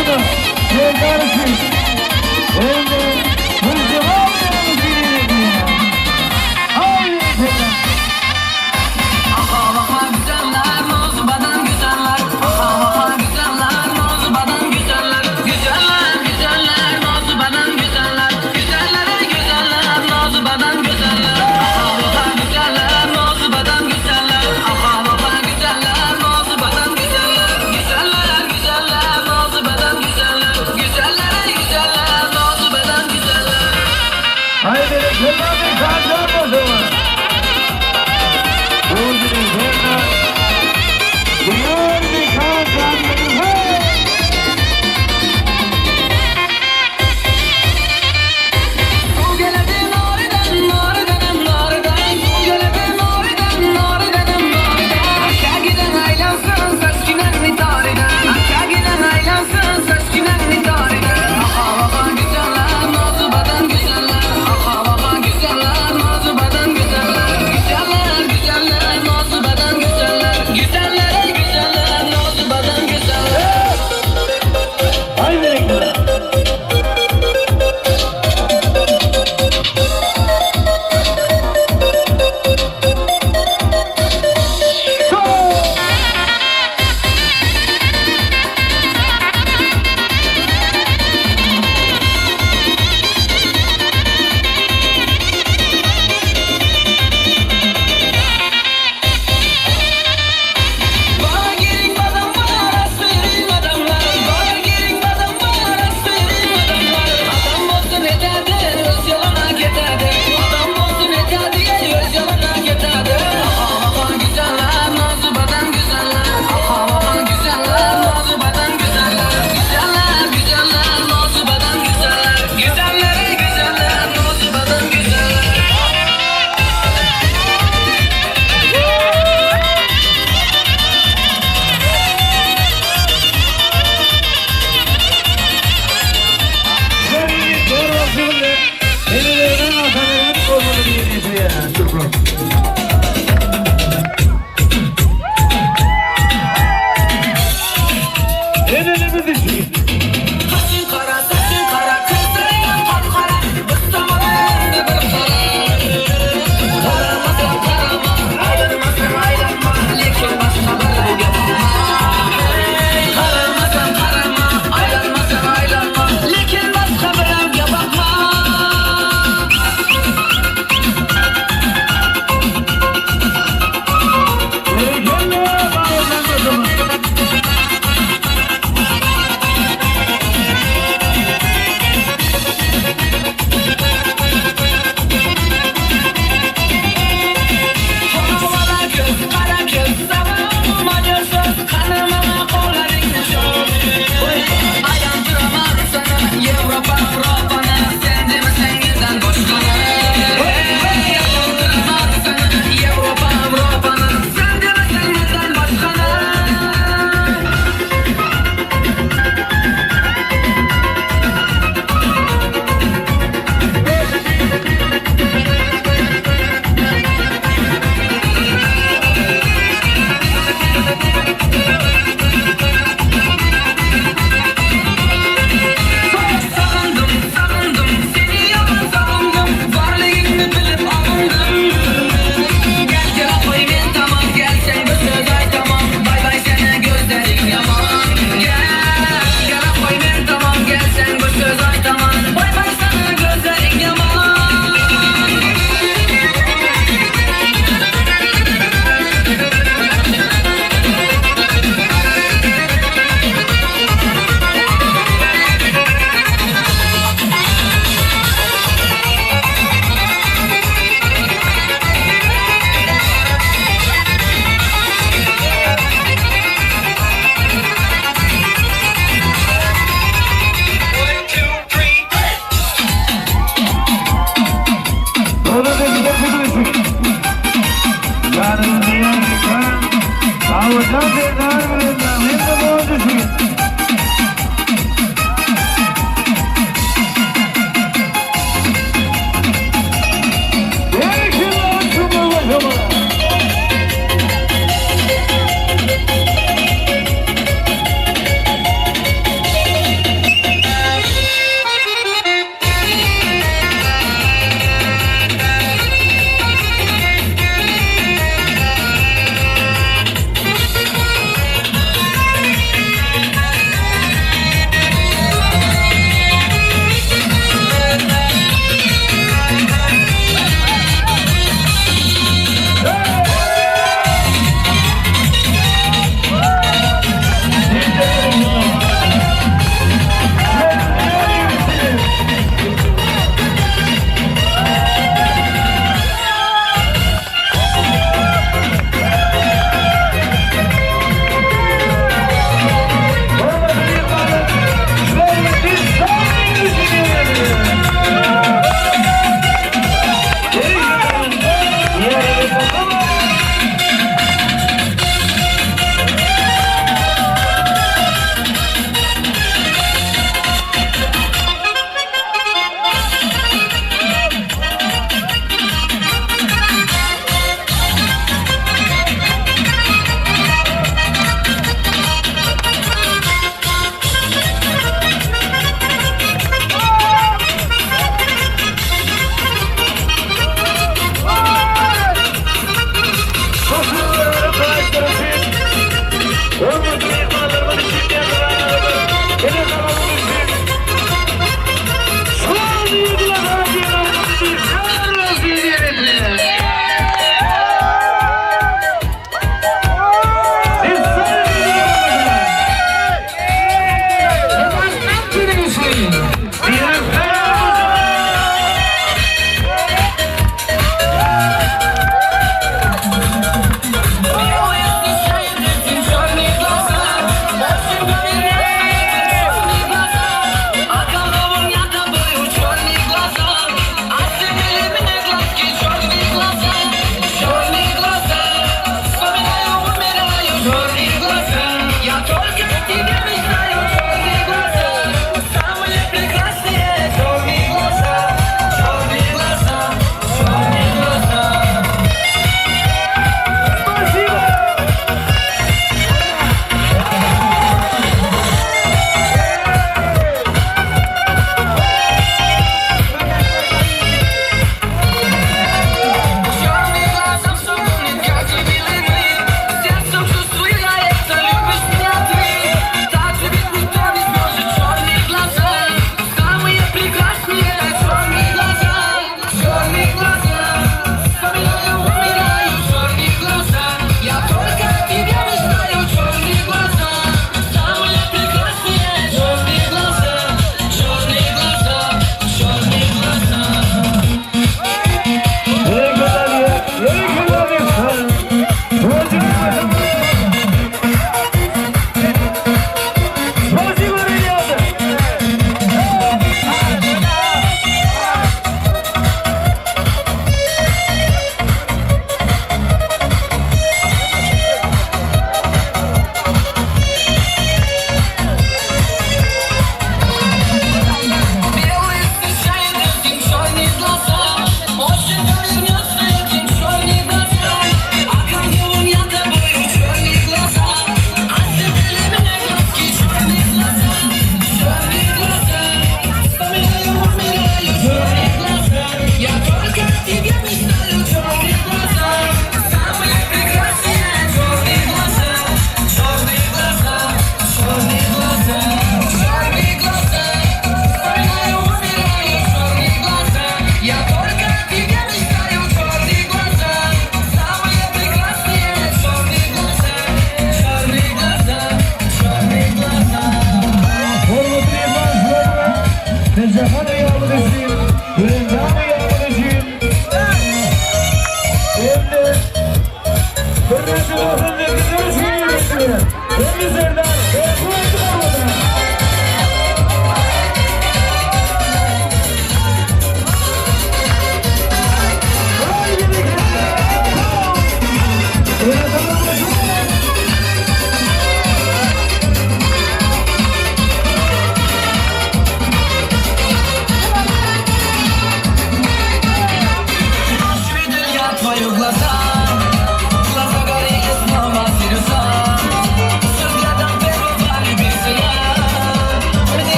adına sevdarısın. Evde hızlıma bir haydi efendim. Aha aha güzeller, Muzuba'dan güzeller. Aha aha güzeller, Muzuba'dan güzeller. Güzeller, güzeller, Muzuba'dan güzeller. Güzellere güzeller, Muzuba'dan güzeller. Aha aha güzeller, Muzuba'dan güzeller. Aha aha güzeller, Muzuba'dan güzeller. Güzeller, güzeller, Muzuba'dan güzeller. Güzellere güzeller, Muzuba'dan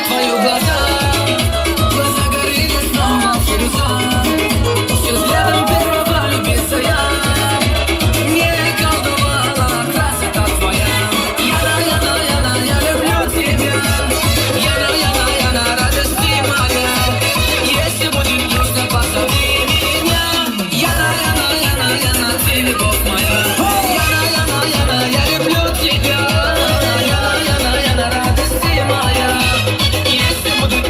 твои глаза. Глаза горели снова фируза. Еще взглядом первого влюбился я. Не колдовала красота твоя. Яна, Яна, Яна, я люблю тебя. Яна, Яна, Яна, радость ты моя. Если будет грустно, позови меня. Яна, Яна, Яна, Яна, ты любовь моя. Яна, Яна, Яна, я люблю тебя. Яна, Яна, Яна, радость ты моя. Если будет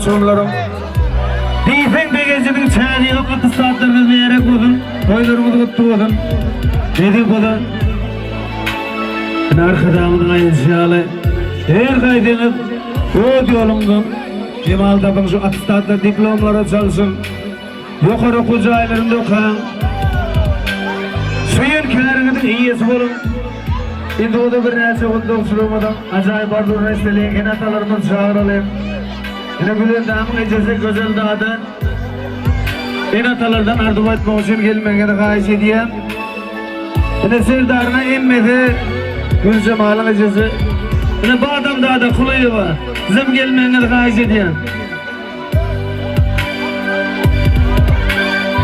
uçurumlarım. Deyfen begecinin çayını katı saatleriniz meyerek olun. Toylarımız kutlu olun. Dedik olun. Arkadamın ayınşalı. Her kaydınız o yolumdun. Cemal Dabın şu atestatla diplomlara çalışın. Yukarı okucu aylarında okuyun. Suyun kenarınızın iyisi olun. Şimdi o da bir neyse oldu uçuramadım. Acayip ardur resteliğin enatalarımız çağıralım. Yine gülen damın ecesi güzel dağdı. Enatalardan arduva etmek için gelmengeni kahiş edeyim. Yine serdarına emmedi. Gülcemal'ın ecesi. Yine bu adam dağda kuluyu var. Bizim gelmengeni kahiş edeyim.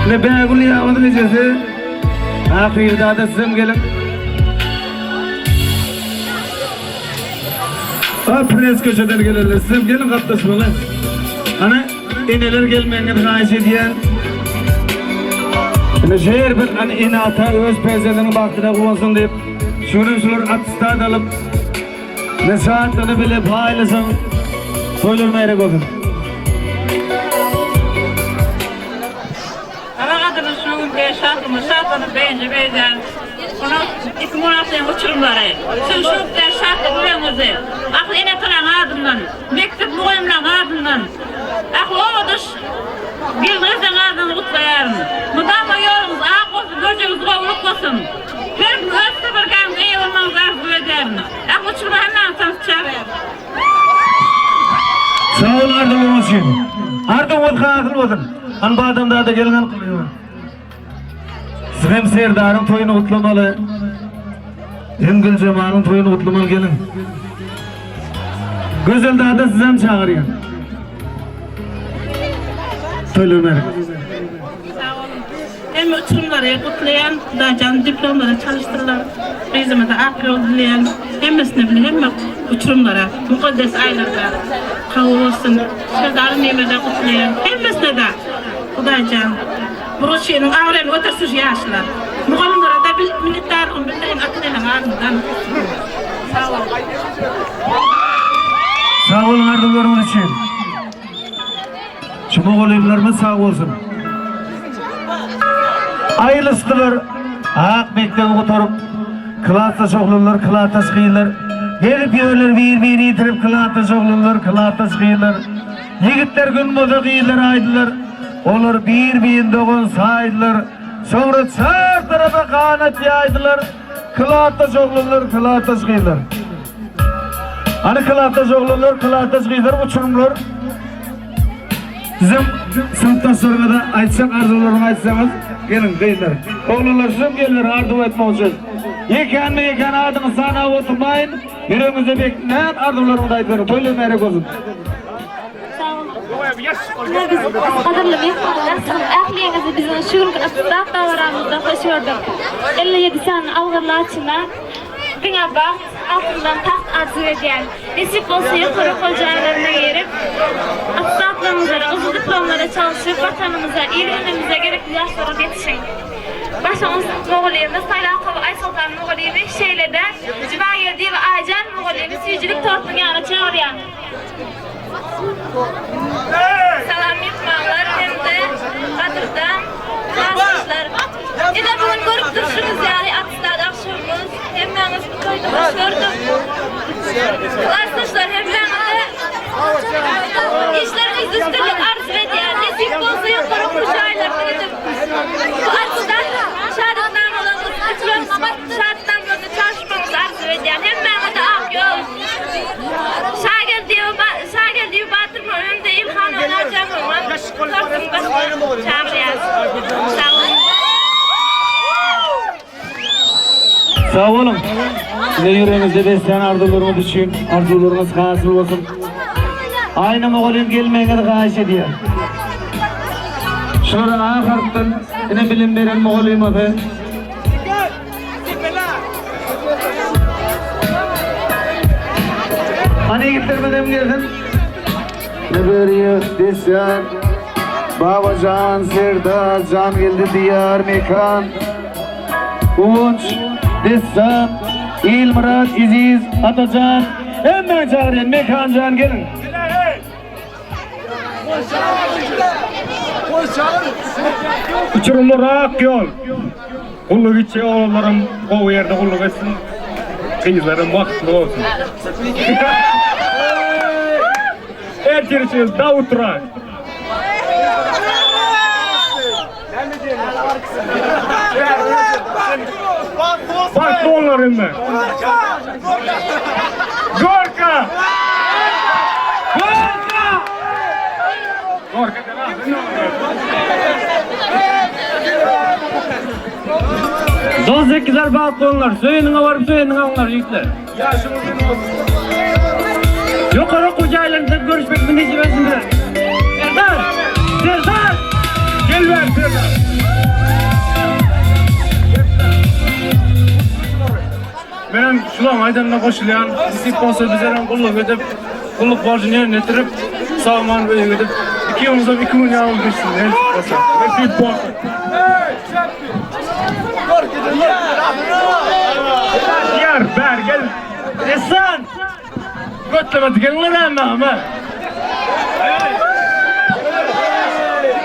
Yine Beygül Yağmur'un ecesi. Akıyır dağda sizim gelin. Prens köşeden gelirler, sizim gelin kaptaşmalı. Hani ineler gelmengeni kahiş edeyim. Yine şehir bir hani inata öz pezelerini baktığına kuvansın deyip şunlar atistat alıp ne saatlerini bile paylaşın soyulmayerek olsun. Kadının şunun şartını bence beğeneceğim. Onu 2016'dan uçurumları. Sen şu der şartı güvenirdi. Aklı ene kalan adından, mektep muğayımlan adından. Aklı o dış, bildiğinizden adını kutlayarım. Mudamla yolunuz ağ olsun, gözünüz kovuluk olsun. Her gün öz sıfırganız iyi olmanızı arzu ederim. Aklı uçurma hemen tanış çağırayım. Sağ ol Ardın olmasın. Ardın vodka akıl olsun. An bu adam daha da gelin kılıyor. Sizim serdarın toyunu utlamalı. Hem Gülcemal'ın toyunu utlamalı gelin. Güzel daha da sizem çağırıyor. Toyluğunlar. Sağ olun. Hem uçurumları kutlayan, dacan diplomları çalıştırırlar. Bizime de ak yol dileyen, hemmesine bile hem uçurumlara, mukaddes aylarda kavul olsun, serdarın yemeğinde kutlayan, hemmesine de Kudacan. Bu şeyin ağrını otursuz yaşlar. Muğalımlara da bir milletlerin bildiğin akıllarının ardından. Sağ olun. Sağ olun ardınlarımız için. Şu Moğolaylarımız sağ olsun. Ayrılıstılar. Ak mektebi oturup kılata çoğulurlar, kılata çıkıyırlar. Gelip yörler bir yitirip kılata çoğulurlar, kılata çıkıyırlar. Yigitler gün boza kıyırlar aydılar. Olur bir doğun saydılar. Sonra çar tarafa kanat yaydılar. Kılata çoğulurlar, kılata çıkıyırlar. Hani kılata çoğulurlar, kılata çıkıyırlar, uçurumlar. Bizim sınıftaşlarına da açsak arzularını açsanız gelin kıyırlar. Oğlunlar sizin gelirler arzu etmek için. Yeken mi yeken adını sana oturmayın. Yüreğimize bekleyen arzularını da aytlarını. Toylu merek olsun. Biz qadrli mehmonlar, ahliýeňizi biziň şugur ystat dagramyzda hoş gördük. 57 san algyrlaçyna diňe baht altyndan taht arzu edýän. Nesip bolsa ýokary koljaýlaryna gerip, atstatlarymyza, uzun diplomlara çalışyp vatanymyza, ilimize gerekli ýaşlara ýetişiň. Başyňyz Moğolyýymyz, Saýlakow Aýsultan Moğolyýymy şeýlede Jibagirdi we Aýjan Moğolyýymy süýjilik tortunyň ýaňa çağırýan. Salam mehmanlar hem de kadırdan arkadaşlar. Ede bugün görüp duruşunuz yani atsızlar akşamımız. Hem yalnız bu toyda hoş gördüm. Arkadaşlar hem yalnız işleriniz üstünlük arz ediyor. Nesip olsa yukarı kuşu aylarına gidip bu açıdan şarttan olan uçurulmamak şarttan gözü çalışmamız arz ediyor. Hem yalnız ak yol. Şagel diyor batırma önünde İlhan oynayacağım ama sorsun başka çağırıyaz. Sağ olun. Sağ olun. Size yüreğinizde besleyen arzularımız için arzularınız hasıl olsun. Aynı Moğol'un gelmeyene kahiş ediyor. Şurada A harften yine bilim veren Moğol'uyum adı. Hani gittirmeden geldin? Ne veriyor desyan? Babacan, Serdar, can geldi diyar mekan. Uğunç, desyan, İlmurat, İziz, Atacan. Hemen çağırın, mekan can gelin. Uçurumlar ak yol. Kulluk içi oğullarım o yerde kulluk etsin. Kızlarım vakitli olsun. Erçirçiniz Davut Turan. Bak onlarım ben. Gorka! Gorka! Gorka! 18'ler balkonlar, söyününe varıp söyününe onlar yükler. Yukarı kocaylarında görüşmek mi necibesinde? Serdar! Serdar! Gel ver Serdar! Benim şulan aydanına koşulayan, isip olsa bizlerin kulluk edip, kulluk borcunu yerine getirip, sağman böyle edip, 2 yılımızda 2 milyon almışsın, el olsa. Ve isip olsa. Yar, ber, gel. Esan! Götlemedi, gelin lan ama.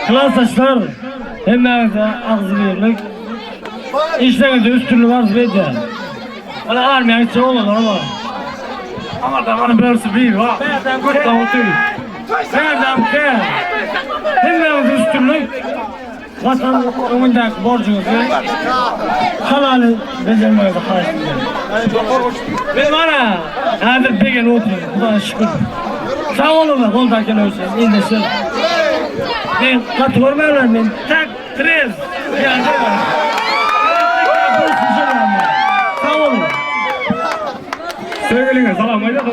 Klas taşlar, hemen ağzı verirlik. İşlerinde üstünlüğü arz vereceğim. Valla armaya gidecek olurlar ama. Ama da bana böylesi bir ha. Ben kutla otur. Nereden gel? Hemen üstünlük. Vatan önündeki borcunuzu halali becermeye de karşılıyor. Ve bana her bir gel oturun. Buna şükür. Sağ olun da koldaki ölçün. İndesin. Ben katılmıyorum ben. Tak, trez. Yani sağ olun. Sevgiline salam ayda da.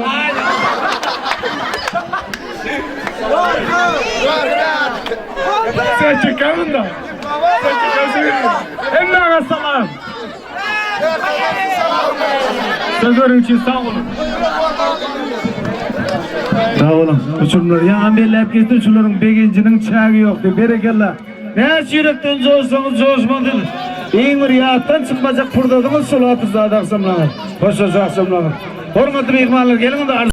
Sen çekemin da. Sen çekersin. Emma'na salam. Sözlerin için sağ olun. Sağ olun. Uçurumlar yanan bellep geçti. Uçurların begincinin çağı yoktu. Berekallah. Ne yürekten coşsanız coşmadınız. Eğimir yağıttan çıkmayacak pırdadınız. Solatı zaten aksamlanır. Hoşça aksamlanır. Hormatlı mehmanlar gelin de